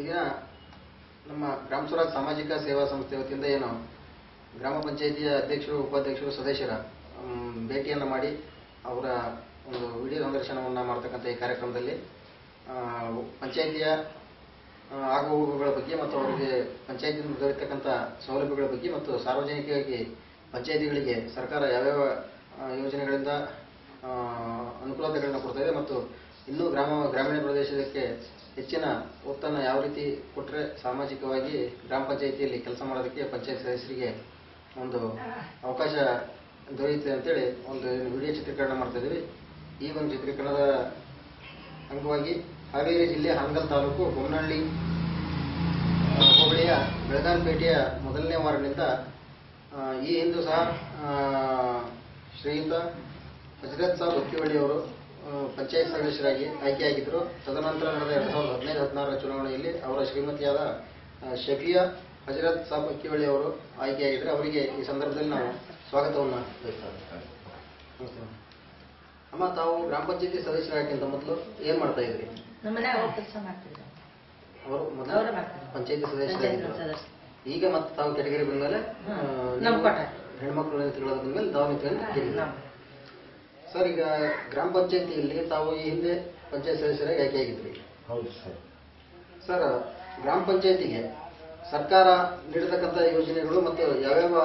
ಈಗ ನಮ್ಮ ಗ್ರಾಮ ಸ್ವರಾಜ್ ಸಾಮಾಜಿಕ ಸೇವಾ ಸಂಸ್ಥೆ ವತಿಯಿಂದ ಏನು ಗ್ರಾಮ ಪಂಚಾಯಿತಿಯ ಅಧ್ಯಕ್ಷರು ಉಪಾಧ್ಯಕ್ಷರು ಸದಸ್ಯರ ಭೇಟಿಯನ್ನು ಮಾಡಿ ಅವರ ಒಂದು ವಿಡಿಯೋ ಸಂದರ್ಶನವನ್ನು ಮಾಡ್ತಕ್ಕಂಥ ಈ ಕಾರ್ಯಕ್ರಮದಲ್ಲಿ ಪಂಚಾಯಿತಿಯ ಆಗುಹೋಗುಗಳ ಬಗ್ಗೆ ಮತ್ತು ಅವರಿಗೆ ಪಂಚಾಯಿತಿಯಿಂದ ದೊರೆಯತಕ್ಕಂಥ ಸೌಲಭ್ಯಗಳ ಬಗ್ಗೆ ಮತ್ತು ಸಾರ್ವಜನಿಕವಾಗಿ ಪಂಚಾಯಿತಿಗಳಿಗೆ ಸರ್ಕಾರ ಯಾವ್ಯಾವ ಯೋಜನೆಗಳಿಂದ ಅನುಕೂಲತೆಗಳನ್ನು ಕೊಡ್ತಾ ಇದೆ ಮತ್ತು ಇನ್ನೂ ಗ್ರಾಮೀಣ ಪ್ರದೇಶಕ್ಕೆ ಹೆಚ್ಚಿನ ಒತ್ತನ್ನು ಯಾವ ರೀತಿ ಕೊಟ್ಟರೆ ಸಾಮಾಜಿಕವಾಗಿ ಗ್ರಾಮ ಪಂಚಾಯಿತಿಯಲ್ಲಿ ಕೆಲಸ ಮಾಡೋದಕ್ಕೆ ಪಂಚಾಯತ್ ಸದಸ್ಯರಿಗೆ ಒಂದು ಅವಕಾಶ ದೊರೆಯುತ್ತೆ ಅಂತೇಳಿ ಒಂದು ವಿಡಿಯೋ ಚಿತ್ರೀಕರಣ ಮಾಡ್ತಾ ಇದ್ದೀವಿ. ಈ ಒಂದು ಚಿತ್ರೀಕರಣದ ಅಂಗವಾಗಿ ಹಾವೇರಿ ಜಿಲ್ಲೆ ಹಾನಗಲ್ ತಾಲೂಕು ಬೊಮ್ಮನಹಳ್ಳಿ ಹೋಬಳಿಯ ಬೆಳಗಾನಪೇಟೆಯ ಮೊದಲನೇ ವಾರ್ಡ್ನಿಂದ ಈ ಹಿಂದೂ ಸಹ ಶ್ರೀಯುತ ಹಜರತ್ ಸಾಬ್ ಅಕ್ಕಿವಳ್ಳಿ ಅವರು ಪಂಚಾಯತ್ ಸದಸ್ಯರಾಗಿ ಆಯ್ಕೆಯಾಗಿದ್ದರು. ತದನಂತರ ನಡೆದ 2015-16 ಚುನಾವಣೆಯಲ್ಲಿ ಅವರ ಶ್ರೀಮತಿಯಾದ ಶಫಿಯಾ ಹಜರತ್ ಸಾಬ್ ಅಕ್ಕಿವಳ್ಳಿ ಅವರು ಆಯ್ಕೆಯಾಗಿದ್ದರೆ ಅವರಿಗೆ ಈ ಸಂದರ್ಭದಲ್ಲಿ ನಾವು ಸ್ವಾಗತವನ್ನು ಬಯಸ್ತೇವೆ. ಅಮ್ಮ, ತಾವು ಗ್ರಾಮ ಪಂಚಾಯತಿ ಸದಸ್ಯರಾಗಿಂತ ಮೊದಲು ಏನ್ ಮಾಡ್ತಾ ಇದ್ರಿ? ಅವರು ಮೊದಲು ಪಂಚಾಯತಿ ಸದಸ್ಯರಾಗಿದ್ದರು. ಈಗ ಮತ್ತೆ ತಾವು ಕೆಟಗರಿ ಬಂದ್ಮೇಲೆ ಹೆಣ್ಮಕ್ಳು ನಿಂತುಕೊಳ್ಳೋದು ಬಂದ್ಮೇಲೆ ತಾವು ನಿಂತ್ಕೊಂಡು ಸರ್, ಈಗ ಗ್ರಾಮ ಪಂಚಾಯತಿಯಲ್ಲಿ ತಾವು ಈ ಹಿಂದೆ ಪಂಚಾಯತ್ ಸದಸ್ಯರಾಗಿ ಆಯ್ಕೆಯಾಗಿದ್ರಿ. ಹೌದು ಸರ್. ಸರ್, ಗ್ರಾಮ ಪಂಚಾಯತಿಗೆ ಸರ್ಕಾರ ನೀಡತಕ್ಕಂಥ ಯೋಜನೆಗಳು ಮತ್ತು ಯಾವ್ಯಾವ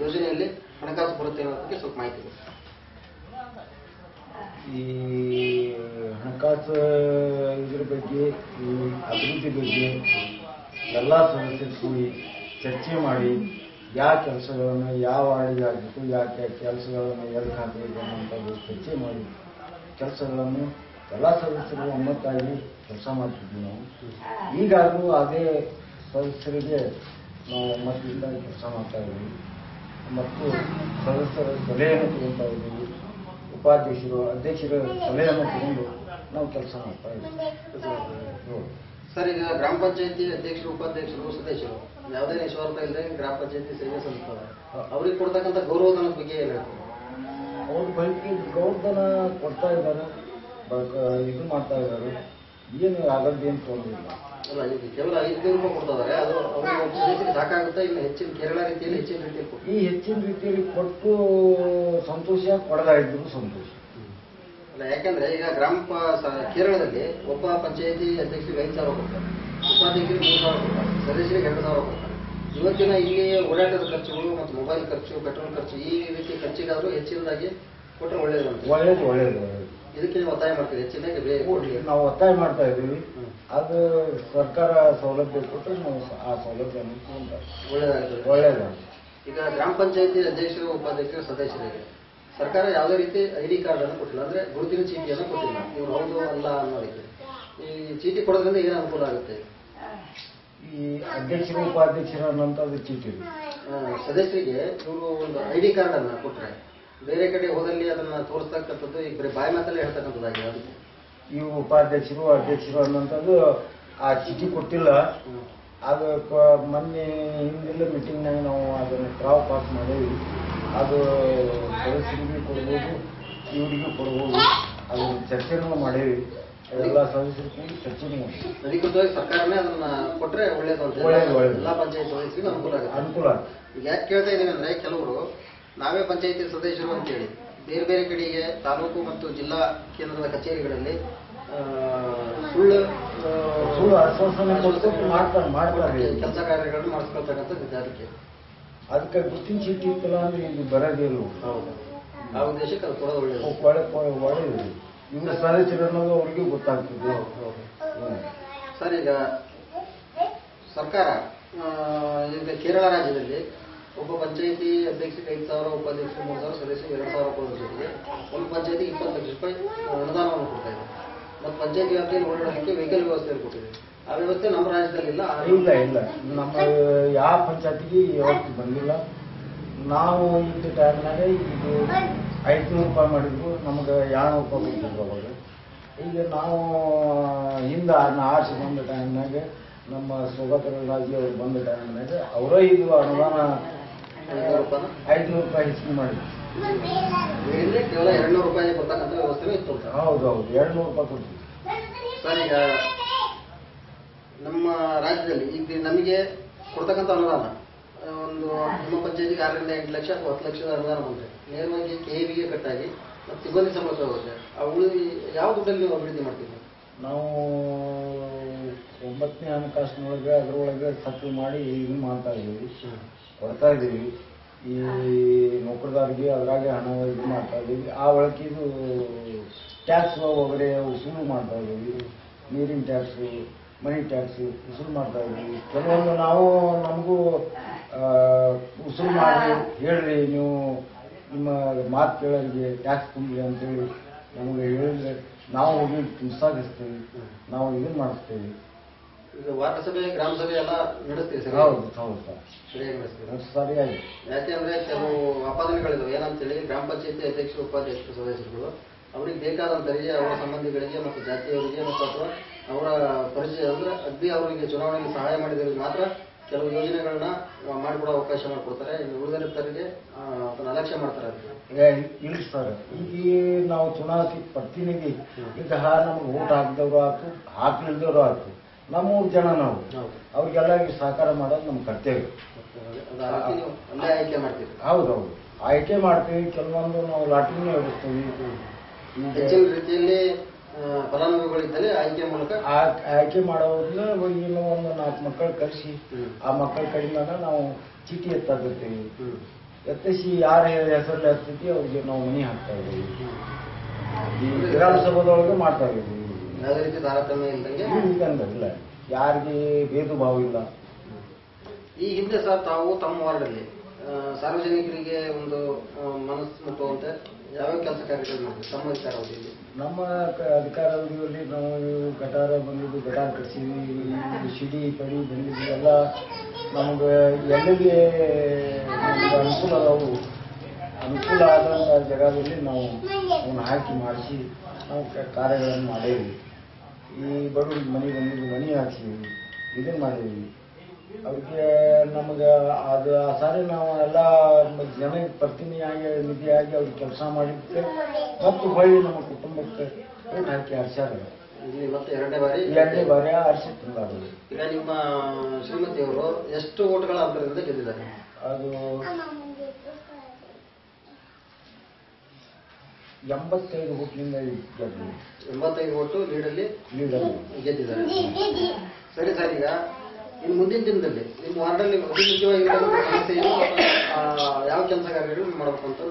ಯೋಜನೆಯಲ್ಲಿ ಹಣಕಾಸು ಬರುತ್ತೆ ಅನ್ನೋದಕ್ಕೆ ಸ್ವಲ್ಪ ಮಾಹಿತಿ ಕೊಡಿ. ಈ ಹಣಕಾಸು ಇದ್ರ ಬಗ್ಗೆ, ಈ ಅಭಿವೃದ್ಧಿ ಬಗ್ಗೆ ಎಲ್ಲ ಸದಸ್ಯರು ಕೂಡಿ ಚರ್ಚೆ ಮಾಡಿ ಯಾವ ಕೆಲಸಗಳನ್ನು ಯಾವ ವಾರ್ಡಿಗೆ ಆಗಬೇಕು, ಯಾಕೆ ಕೆಲಸಗಳನ್ನು ಎಲ್ಲಿ ಹಾಕಬೇಕು ಅನ್ನೋಂಥದ್ದು ಚರ್ಚೆ ಮಾಡಿ ಕೆಲಸಗಳನ್ನು ಎಲ್ಲ ಸದಸ್ಯರು ಒಮ್ಮತ್ತಾಗಿ ಕೆಲಸ ಮಾಡ್ತಿದ್ವಿ ನಾವು. ಈಗಾದರೂ ಅದೇ ಸದಸ್ಯರಿಗೆ ನಾವು ಒಮ್ಮತದಿಂದ ಕೆಲಸ ಮಾಡ್ತಾ ಇದ್ದೀವಿ ಮತ್ತು ಸದಸ್ಯರ ಸಲಹೆಯನ್ನು ತಗೊಳ್ತಾ ಇದ್ದೀವಿ. ಉಪಾಧ್ಯಕ್ಷರು ಅಧ್ಯಕ್ಷರ ಸಲಹೆಯನ್ನು ತಗೊಂಡು ನಾವು ಕೆಲಸ ಮಾಡ್ತಾ ಇದ್ದೀವಿ. ಸರ್, ಈಗ ಗ್ರಾಮ ಪಂಚಾಯತಿ ಅಧ್ಯಕ್ಷರು ಉಪಾಧ್ಯಕ್ಷರು ಸದಸ್ಯರು ಯಾವುದೇ ನಿಸ್ವಾರ್ಥ ಇಲ್ಲದೆ ಗ್ರಾಮ ಪಂಚಾಯತಿ ಸೇವೆ ಸಲ್ಲಿಸ್ತಾರೆ. ಅವ್ರಿಗೆ ಕೊಡ್ತಕ್ಕಂಥ ಗೌರವಧನದ ಬಗ್ಗೆ ಏನು ಹೇಳ್ತಾರೆ? ಅವ್ರ ಬಗ್ಗೆ ಗೌರವಧನ ಕೊಡ್ತಾ ಇದ್ದಾರೆ, ಇದು ಮಾಡ್ತಾ ಇದ್ದಾರೆ. ಏನು ಆಗದ್ದೇನು ತೊಂದರೆ ಇಲ್ಲ. ಅಲ್ಲ, ಈಗ ಕೇವಲ 5,000 ರೂಪಾಯಿ ಕೊಡ್ತಾ ಇದ್ದಾರೆ. ಅದು ಅವ್ರಿಗೆ ಸಾಕಾಗುತ್ತೆ? ಇನ್ನು ಹೆಚ್ಚಿನ ಕೇರಳ ರೀತಿಯಲ್ಲಿ ಹೆಚ್ಚಿನ ರೀತಿಯಲ್ಲಿ ಈ ಹೆಚ್ಚಿನ ರೀತಿಯಲ್ಲಿ ಕೊಟ್ಟು ಸಂತೋಷ, ಕೊಡದ ಇದ್ರು ಸಂತೋಷ. ಅಲ್ಲ, ಯಾಕಂದ್ರೆ ಈಗ ಕೇರಳದಲ್ಲಿ ಒಬ್ಬ ಪಂಚಾಯತಿ ಅಧ್ಯಕ್ಷರಿಗೆ 5,000 ಕೊಡ್ತಾರೆ, ಉಪಾಧ್ಯಕ್ಷರಿಗೆ 3,000 ಕೊಡ್ತಾರೆ, ಸದಸ್ಯರಿಗೆ 2,000 ಕೊಡ್ತಾರೆ. ಇವತ್ತಿನ ಇಲ್ಲಿ ಓಡಾಟದ ಖರ್ಚುಗಳು ಮತ್ತು ಮೊಬೈಲ್ ಖರ್ಚು, ಪೆಟ್ರೋಲ್ ಖರ್ಚು, ಈ ರೀತಿ ಖರ್ಚಿಗಾದ್ರೂ ಹೆಚ್ಚಿನದಾಗಿ ಕೊಟ್ಟರೆ ಒಳ್ಳೇದು ಅಂತ. ಒಳ್ಳೇದು. ಇದಕ್ಕೆ ನೀವು ಒತ್ತಾಯ ಮಾಡ್ತೀವಿ, ಹೆಚ್ಚಿನ ನಾವು ಒತ್ತಾಯ ಮಾಡ್ತಾ ಇದ್ದೀವಿ. ಅದು ಸರ್ಕಾರ ಸೌಲಭ್ಯ ಕೊಟ್ಟರೆ ನಾವು ಆ ಸೌಲಭ್ಯ ಒಳ್ಳೇದಾಗ್ತದೆ. ಈಗ ಗ್ರಾಮ ಪಂಚಾಯತಿ ಅಧ್ಯಕ್ಷರು ಉಪಾಧ್ಯಕ್ಷರು ಸದಸ್ಯರಿಗೆ ಸರ್ಕಾರ ಯಾವುದೇ ರೀತಿ ID ಕಾರ್ಡ್ ಅನ್ನು ಕೊಟ್ಟಿಲ್ಲ, ಅಂದ್ರೆ ಗುರುತಿನ ಚೀಟಿಯನ್ನು ಕೊಟ್ಟಿಲ್ಲ. ಇವ್ರು ಹೌದು ಅಲ್ಲ ಅನ್ನೋದಕ್ಕೆ ಈ ಚೀಟಿ ಕೊಡೋದ್ರಿಂದ ಏನು ಅನುಕೂಲ ಆಗುತ್ತೆ? ಈ ಅಧ್ಯಕ್ಷರು ಉಪಾಧ್ಯಕ್ಷರು ಅನ್ನೋಂಥದ್ದು ಚೀಟಿ ಸದಸ್ಯರಿಗೆ ಇವರು ಒಂದು ID ಕಾರ್ಡ್ ಅನ್ನ ಕೊಟ್ಟರೆ ಬೇರೆ ಕಡೆ ಹೋದಲ್ಲಿ ಅದನ್ನ ತೋರಿಸ್ತಕ್ಕಂಥದ್ದು ಈಗ ಬರೀ ಬಾಯಿ ಮಾತಲ್ಲೇ ಹೇಳ್ತಕ್ಕಂಥದ್ದಾಗಿದೆ. ಅದಕ್ಕೆ ಈ ಉಪಾಧ್ಯಕ್ಷರು ಅಧ್ಯಕ್ಷರು ಅನ್ನೋಂಥದ್ದು ಆ ಚೀಟಿ ಕೊಟ್ಟಿಲ್ಲ. ಅದು ಮೊನ್ನೆ ಹಿಂದಿಲ್ಲ ಮೀಟಿಂಗ್ನಾಗ ನಾವು ಅದನ್ನು ಟ್ರಾವ್ ಪಾಸ್ ಮಾಡೇವಿ. ಅದು ಸದಸ್ಯರಿಗೂ ಕೊಡ್ಬೋದು, ಇವರಿಗೂ ಕೊಡ್ಬೋದು. ಅದನ್ನು ಚರ್ಚೆನೂ ಮಾಡೇವಿ. ಎಲ್ಲ ಸದಸ್ಯರು ಕೂಡಿ ಚರ್ಚೆನೂ ಮಾಡಿ ಅಧಿಕೃತವಾಗಿ ಸರ್ಕಾರನೇ ಅದನ್ನ ಕೊಟ್ಟರೆ ಒಳ್ಳೇದು ಅಂತ. ಎಲ್ಲ ಪಂಚಾಯತ್ ಸದಸ್ಯರಿಗೂ ಅನುಕೂಲ ಆಗುತ್ತೆ. ಈಗ ಯಾಕೆ ಕೇಳ್ತಾ ಇದೀವಿ ಅಂದ್ರೆ, ಕೆಲವರು ನಾವೇ ಪಂಚಾಯತಿ ಸದಸ್ಯರು ಅಂತೇಳಿ ಬೇರೆ ಬೇರೆ ಕಡೆಗೆ ತಾಲೂಕು ಮತ್ತು ಜಿಲ್ಲಾ ಕೇಂದ್ರದ ಕಚೇರಿಗಳಲ್ಲಿ ಸುಳ್ಳು ಆಶ್ವಾಸನೆ ಮಾಡ್ತಾರೆ ಕೆಲಸ ಕಾರ್ಯಗಳನ್ನು ಮಾಡಿಸ್ಕೊಳ್ತಕ್ಕಂಥದ್ದು. ಅದಕ್ಕೆ ಗುರುತಿನ ಚೀಟಿ ಇತ್ತಲ್ಲ ಅಂದ್ರೆ ಇಲ್ಲಿ ಬರೋದಿಲ್ಲ. ಹೌದು, ಆ ಉದ್ದೇಶಕ್ಕೆ ಅದು ಕೊಡೋದು ಒಳ್ಳೆಯದು. ಇವ್ರ ಸದಸ್ಯರು ಅನ್ನೋದು ಅವ್ರಿಗೂ ಗೊತ್ತಾಗ್ತದೆ. ಸರ್, ಈಗ ಸರ್ಕಾರ ಈಗ ಕೇರಳ ರಾಜ್ಯದಲ್ಲಿ ಒಬ್ಬ ಪಂಚಾಯತಿ ಅಧ್ಯಕ್ಷರಿಗೆ 5,000, ಉಪಾಧ್ಯಕ್ಷರು 3,000, ಸದಸ್ಯರಿಗೆ 2,000 ಕೊಡೋದ್ರ ಜೊತೆಗೆ ಒಂದು ಪಂಚಾಯತಿಗೆ 20 ಲಕ್ಷ ರೂಪಾಯಿ ಅನುದಾನವನ್ನು ಕೊಡ್ತಾ ಇದೆ. ಮತ್ತು ಪಂಚಾಯತಿ ವ್ಯಾಪ್ತಿಯಲ್ಲಿ ಓಡಾಡಲಿಕ್ಕೆ ವೆಹಿಕಲ್ ವ್ಯವಸ್ಥೆಯನ್ನು ಕೊಟ್ಟಿದೆ. ಆ ವ್ಯವಸ್ಥೆ ನಮ್ಮ ರಾಜ್ಯದಲ್ಲಿ ಇಲ್ಲ. ನಮ್ಮ ಯಾವ ಪಂಚಾಯತಿಗೆ ಯಾವತ್ತು ಬಂದಿಲ್ಲ. ನಾವು ಇದ್ದ ಟೈಮ್ನಾಗ ಇದು 500 ರೂಪಾಯಿ ಮಾಡಿದ್ರು, ನಮಗೆ 200 ರೂಪಾಯಿ ಕೊಡ್ತಿದ್ರು ಅವಾಗ. ಈಗ ನಾವು ಹಿಂದೆ ಆರ್ಸಿ ಬಂದ ಟೈಮ್ನಾಗ ನಮ್ಮ ಸೌಗತರ ರಾಜಿ ಅವ್ರು ಬಂದ ಟೈಮ್ನಾಗ ಅವರೇ ಇದು ಅನುದಾನ 500 ರೂಪಾಯಿ ಹೆಚ್ಚಿಗೆ ಮಾಡಿದ್ರು. ಕೇವಲ 200 ರೂಪಾಯಿ ಕೊಡ್ತಕ್ಕಂಥ ವ್ಯವಸ್ಥೆ ಇತ್ತು. ಹೌದು, 200 ರೂಪಾಯಿ ಕೊಡ್ತೀವಿ. ಸರ್, ಈಗ ರಾಜ್ಯದಲ್ಲಿ ಈಗ ನಮಗೆ ಕೊಡ್ತಕ್ಕಂಥ ಅನುದಾನ ಒಂದು ನಿಮ್ಮ ಪಂಚಾಯತಿಗೆ 6ರಿಂದ 8 ಲಕ್ಷ ಅಥವಾ 10 ಲಕ್ಷದ ಅನುದಾನ ಬಂದರೆ ನೇರವಾಗಿ KVಗೆ ಕಟ್ಟಾಗಿ ಮತ್ತು ಸಿಬ್ಬಂದಿ ಸಂಬಳ ಹೋಗುತ್ತೆ. ಆ ಉಳಿದು ಯಾವ ದುಡ್ಡಲ್ಲಿ ನೀವು ಅಭಿವೃದ್ಧಿ ಮಾಡ್ತೀವಿ? ನಾವು 9ನೇ ಹಣಕಾಸಿನೊಳಗೆ ಅದರೊಳಗೆ ಸಕ್ರಿಯ ಮಾಡಿ ಇದು ಮಾಡ್ತಾ ಇದ್ದೀವಿ, ಕೊಡ್ತಾ ಇದ್ದೀವಿ. ಈ ನೌಕರದಾರಿಗೆ ಅದ್ರಾಗೆ ಹಣ ಇದು ಮಾಡ್ತಾ ಇದ್ದೀವಿ. ಆ ಒಳಗೆ ಇದು ಟ್ಯಾಕ್ಸ್ ಒಬ್ಬರೇ ವಸೂಲು ಮಾಡ್ತಾ ಇದ್ದೀವಿ. ನೀರಿನ ಟ್ಯಾಕ್ಸು, ಮನಿ ಟ್ಯಾಕ್ಸು ವಸೂಲು ಮಾಡ್ತಾ ಇದ್ದೀವಿ. ಕೆಲವೊಂದು ನಾವು ನಮಗೂ ವಸೂಲು ಮಾಡಿ ಹೇಳ್ರಿ, ನೀವು ನಿಮ್ಮ ಮಾತು ಕೇಳೋರಿಗೆ ಟ್ಯಾಕ್ಸ್ ತುಂಬಿ ಅಂತೇಳಿ ನಮಗೆ ಹೇಳಿದ್ರೆ ನಾವು ಹೋಗಿ ಪ್ರೋತ್ಸಾಹಿಸ್ತೀವಿ, ನಾವು ಇದನ್ನು ಮಾಡಿಸ್ತೇವೆ. ಈಗ ವಾರ್ಡ್ ಸಭೆ, ಗ್ರಾಮ ಸಭೆ ಎಲ್ಲ ನಡೆಸ್ತೀವಿ ಸರ್? ಹೌದು ಹೌದು ಸರ್, ಸರಿಯಾಗಿ ನಡೆಸ್ತೀವಿ. ಸರಿಯಾಗಿ. ಯಾಕೆಂದ್ರೆ ಕೆಲವು ಆಪಾದನೆಗಳಿದಾವೆ. ಏನಂತೇಳಿ ಗ್ರಾಮ ಪಂಚಾಯತಿ ಅಧ್ಯಕ್ಷರು, ಉಪಾಧ್ಯಕ್ಷರು, ಸದಸ್ಯರುಗಳು ಅವರಿಗೆ ಬೇಕಾದಂತರಿಗೆ, ಅವರ ಸಂಬಂಧಿಗಳಿಗೆ ಮತ್ತು ಜಾತಿಯವರಿಗೆ ಮತ್ತು ಅಥವಾ ಅವರ ಪರಿಚಯ ಅಂದ್ರೆ ಅಗ್ದಿ ಅವರಿಗೆ ಚುನಾವಣೆಯಲ್ಲಿ ಸಹಾಯ ಮಾಡಿದವರಿಗೆ ಮಾತ್ರ ಕೆಲವು ಯೋಜನೆಗಳನ್ನ ಮಾಡಿಕೊಡೋ ಅವಕಾಶ ಮಾಡಿಕೊಡ್ತಾರೆ. ಇನ್ನು ಉಳಿದವರಿಗೆ ಅದನ್ನ ಅಲಕ್ಷ್ಯ ಮಾಡ್ತಾರೆ. ಇಲ್ಲ ಸರ್, ಈಗ ನಾವು ಚುನಾವಣೆ ಪ್ರತಿನಿಧಿ, ಈಗ ನಮ್ಗೆ ಓಟ್ ಹಾಕಿದವರು ಆಯ್ತು, ಹಾಕ್ಲಿಲ್ದವರು ಆಯ್ತು, ನಮ್ಮೂರು ಜನ ನಾವು ಅವ್ರಿಗೆಲ್ಲರಿಗೂ ಸಹಕಾರ ಮಾಡೋದು ನಮ್ಮ ಕರ್ತವ್ಯ. ಅಲ್ಲೇ ಆಯ್ಕೆ ಮಾಡ್ತೀವಿ. ಹೌದೌದು, ಆಯ್ಕೆ ಮಾಡ್ತೀವಿ. ಕೆಲವೊಂದು ನಾವು ಲಾಟ್ರಿನೇ ಹೊಡಿಸ್ತೀವಿ. ಹೆಚ್ಚಿನ ರೀತಿಯಲ್ಲಿ ಫಲಾನುಭವಿಗಳಿದ್ದಲ್ಲಿ ಆಯ್ಕೆ ಮೂಲಕ ಆಯ್ಕೆ ಮಾಡೋದನ್ನ ಇನ್ನೂ ಒಂದು 4 ಮಕ್ಕಳು ಕಳಿಸಿ ಆ ಮಕ್ಕಳ ಕಡಿಮೆನ ನಾವು ಚೀಟಿ ಎತ್ತಾಕಿರ್ತೀವಿ. ಎತ್ತಿಸಿ ಯಾರ ಹೆಸರಲ್ಲಿ ಹಚ್ತೈತಿ ಅವ್ರಿಗೆ ನಾವು ಮನಿ ಹಾಕ್ತಾ ಇದ್ದೀವಿ. ಈ ವಿಧಾನಸಭಾದೊಳಗೆ ಮಾಡ್ತಾ ಇದ್ದೀವಿ. ಯಾವುದೇ ರೀತಿ ತಾರತಮ್ಯ ಇಲ್ದಂಗೆ ಇಲ್ಲ, ಯಾರಿಗೆ ಭೇದ ಭಾವ ಇಲ್ಲ. ಈ ಹಿಂದೆ ಸರ್ ತಾವು ತಮ್ಮ ವಾರ್ಡಲ್ಲಿ ಸಾರ್ವಜನಿಕರಿಗೆ ಒಂದು ಮನಸ್ಸು ಮುಟ್ಟುವಂತೆ ಯಾವ್ಯಾವ ಕೆಲಸ ಕಾರ್ಯಗಳು ಮಾಡ್ತೀವಿ ತಮ್ಮ ಅಧಿಕಾರಾವಧಿಯಲ್ಲಿ? ನಮ್ಮ ಅಧಿಕಾರಾವಧಿಯಲ್ಲಿ ನಾವು ಗಟಾರ ಬಂದಿದ್ದು, ಗಟಾರ ಕಟ್ಸಿದ್ವಿ, ಸಿಡಿ ಪಡಿ ಬಂದಿದ್ವಿ. ಎಲ್ಲ ನಮಗೆ ಎಲ್ಲಿಗೆ ಅನುಕೂಲ ಅದಾವು, ಅನುಕೂಲ ಆದಂಥ ಜಾಗದಲ್ಲಿ ನಾವು ಅವನ್ನ ಹಾಕಿ ಮಾಡಿಸಿ ನಾವು ಕಾರ್ಯಗಳನ್ನು ಮಾಡೇವಿ. ಈ ಬಡವರಿಗೆ ಮನೆ ಬಂದಿದ್ದು ಮನೆ ಹಾಕ್ಸಿವಿ, ಇದನ್ನು ಮಾಡೀವಿ. ಅವ್ರಿಗೆ ನಮಗೆ ಅದು ಆ ಸಾರಿ ನಾವು ಎಲ್ಲ ಜನಕ್ಕೆ ಪ್ರತಿನಿಧಿಯಾಗಿ ಅವ್ರಿಗೆ ಕೆಲಸ ಮಾಡಿದ್ದಕ್ಕೆ ಮತ್ತು ಹೊಳ್ಳಿ ನಮ್ಮ ಕುಟುಂಬಕ್ಕೆ ಓಟ್ ಹಾಕಿ ಹರ್ಸ್ಯಾರ. ಮತ್ತೆ ಎರಡನೇ ಬಾರಿ ಹರ್ಸಿ ತಂದಾರ. ಈಗ ನಿಮ್ಮ ಶ್ರೀಮತಿಯವರು ಎಷ್ಟು ಓಟ್ಗಳ ಅಂತರದಿಂದ ಗೆದ್ದಿದ್ದಾರೆ? ಅದು 85 ಓಟ್ಲಿಂದ ಗೆದ್ದರು. 85 ಓಟು ಲೀಡಲ್ಲಿ ಗೆದ್ದಿದ್ದಾರೆ. ಸರಿ ಸರ್, ಈಗ ಇನ್ನು ಮುಂದಿನ ದಿನದಲ್ಲಿ ನಿಮ್ಮ ವಾರ್ಡಲ್ಲಿ ಅತಿ ಮುಖ್ಯವಾಗಿರೋ ಸಮಸ್ಯೆ ಏನು, ಯಾವ ಕೆಲಸ ಕಾರ್ಯಗಳು ಮಾಡಬೇಕು ಅಂತ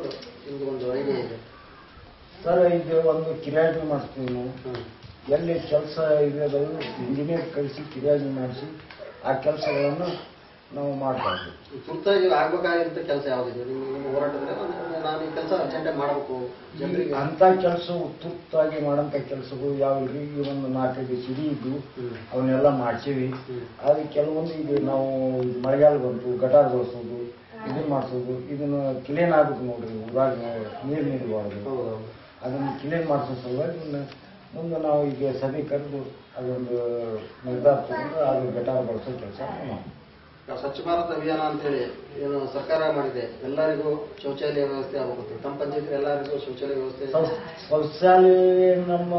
ನಿಮ್ಗೆ ಒಂದು ಐಡಿಯಾ ಇದೆ ಸರ್? ಈಗ ಒಂದು ಕಿರಾಯಿ ಮಾಡಿಸ್ತೀವಿ ನಾವು. ಎಲ್ಲಿ ಕೆಲಸ ಇದೆ ಇಂಜಿನಿಯರ್ ಕಳಿಸಿ ಕಿರಾಯಿ ಮಾಡಿಸಿ ಆ ಕೆಲಸಗಳನ್ನು ನಾವು ಮಾಡ್ತಾ ಇದ್ದೀವಿ. ತುರ್ತಾಗಿ ಆಗ್ಬೇಕಾಗಿರೋ ಕೆಲಸ ಯಾವುದಿದೆ ನಿಮ್ಮ ಹೋರಾಟದಲ್ಲಿ? ನಾನು ಈ ಕೆಲಸ ಅರ್ಜೆಂಟಾಗಿ ಮಾಡಬೇಕು ಜನರಿಗೆ ಅಂತ ಕೆಲಸ, ತುರ್ತಾಗಿ ಮಾಡೋಂಥ ಕೆಲಸಗಳು ಯಾವ್ರಿ? ಈ ಒಂದು 4-5 ಸಿಡಿ ಇದ್ದು ಅವನ್ನೆಲ್ಲ ಮಾಡ್ಸೀವಿ. ಅದು ಕೆಲವೊಂದು ಈಗ ನಾವು ಮಳೆಗಾಲ ಬಂತು, ಗಟಾರ್ ಬಳಸೋದು, ಇದನ್ನ ಮಾಡಿಸೋದು, ಇದನ್ನು ಕ್ಲೀನ್ ಆಗ್ಬೇಕು ನೋಡ್ರಿ. ಊರಾಗ ನೀರು ನಿಲ್ಬಾರ್ದು, ಅದನ್ನು ಕ್ಲೀನ್ ಮಾಡಿಸೋ ಸಲುವಾಗಿ ಮುಂದೆ ನಾವು ಈಗ ಸಭೆ ಕರೆದು ಅದೊಂದು ನಿರ್ಧಾರ ತಗೊಂಡು ಅದು ಗಟಾರ್ ಬಳಸೋ ಕೆಲಸ ನಾವು. ಸ್ವಚ್ಛ ಭಾರತ್ ಅಭಿಯಾನ ಅಂತೇಳಿ ಏನು ಸರ್ಕಾರ ಮಾಡಿದೆ, ಎಲ್ಲರಿಗೂ ಶೌಚಾಲಯ ವ್ಯವಸ್ಥೆ ಆಗುತ್ತೆ. ತಮ್ಮ ಪಂಚಾಯತ್ ಎಲ್ಲರಿಗೂ ಶೌಚಾಲಯ ವ್ಯವಸ್ಥೆ? ಶೌಚಾಲಯ ನಮ್ಮ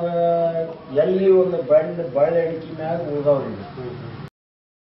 ಎಲ್ಲಿ ಒಂದು ಬಳ್ಳಿ ಅಡಿಕೆ ಮ್ಯಾಗ ಉಳಿದವ್ರಿಗೆ